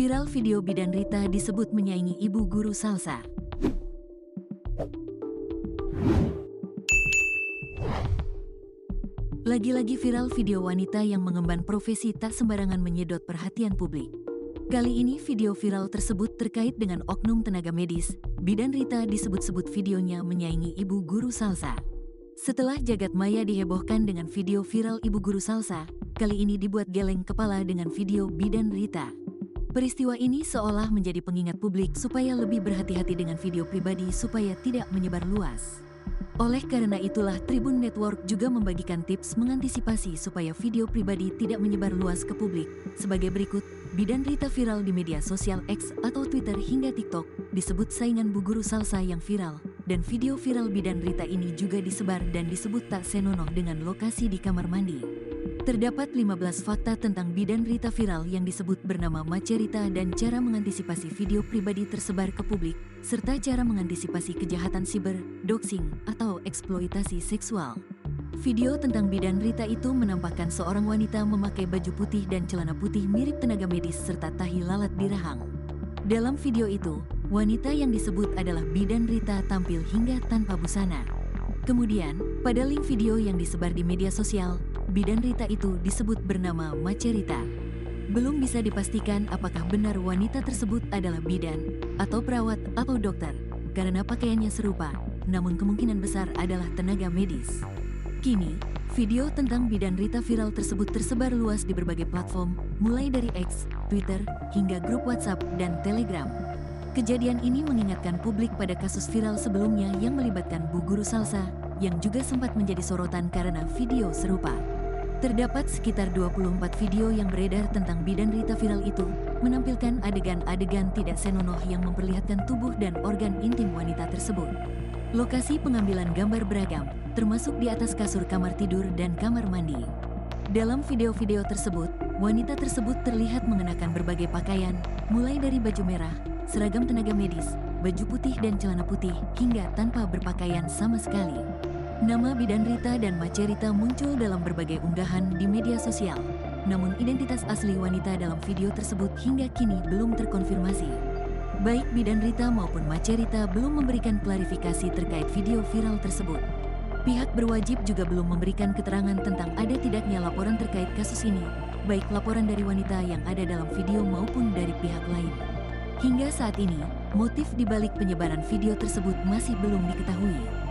Viral video bidan Rita disebut menyaingi ibu guru salsa. Lagi-lagi viral video wanita yang mengemban profesi tak sembarangan menyedot perhatian publik. Kali ini video viral tersebut terkait dengan oknum tenaga medis. Bidan Rita disebut-sebut videonya menyaingi ibu guru salsa. Setelah jagat maya dihebohkan dengan video viral ibu guru salsa, kali ini dibuat geleng kepala dengan video bidan Rita. Peristiwa ini seolah menjadi pengingat publik supaya lebih berhati-hati dengan video pribadi supaya tidak menyebar luas. Oleh karena itulah Tribun Network juga membagikan tips mengantisipasi supaya video pribadi tidak menyebar luas ke publik. Sebagai berikut, bidan Rita viral di media sosial X atau Twitter hingga TikTok, disebut saingan bu guru salsa yang viral. Dan video viral bidan Rita ini juga disebar dan disebut tak senonoh dengan lokasi di kamar mandi. Terdapat 15 fakta tentang bidan Rita viral yang disebut bernama Macerita dan cara mengantisipasi video pribadi tersebar ke publik, serta cara mengantisipasi kejahatan siber, doxing, atau eksploitasi seksual. Video tentang bidan Rita itu menampakkan seorang wanita memakai baju putih dan celana putih mirip tenaga medis serta tahi lalat di rahang. Dalam video itu, wanita yang disebut adalah bidan Rita tampil hingga tanpa busana. Kemudian, pada link video yang disebar di media sosial, bidan Rita itu disebut bernama Macerita. Belum bisa dipastikan apakah benar wanita tersebut adalah bidan, atau perawat, atau dokter, karena pakaiannya serupa, namun kemungkinan besar adalah tenaga medis. Kini, video tentang bidan Rita viral tersebut tersebar luas di berbagai platform, mulai dari X, Twitter, hingga grup WhatsApp dan Telegram. Kejadian ini mengingatkan publik pada kasus viral sebelumnya yang melibatkan bu guru salsa, yang juga sempat menjadi sorotan karena video serupa. Terdapat sekitar 24 video yang beredar tentang bidan Rita viral itu, menampilkan adegan-adegan tidak senonoh yang memperlihatkan tubuh dan organ intim wanita tersebut. Lokasi pengambilan gambar beragam, termasuk di atas kasur kamar tidur dan kamar mandi. Dalam video-video tersebut, wanita tersebut terlihat mengenakan berbagai pakaian, mulai dari baju merah, seragam tenaga medis, baju putih dan celana putih, hingga tanpa berpakaian sama sekali. Nama bidan Rita dan Macerita muncul dalam berbagai unggahan di media sosial. Namun identitas asli wanita dalam video tersebut hingga kini belum terkonfirmasi. Baik bidan Rita maupun Macerita belum memberikan klarifikasi terkait video viral tersebut. Pihak berwajib juga belum memberikan keterangan tentang ada tidaknya laporan terkait kasus ini, baik laporan dari wanita yang ada dalam video maupun dari pihak lain. Hingga saat ini, motif dibalik penyebaran video tersebut masih belum diketahui.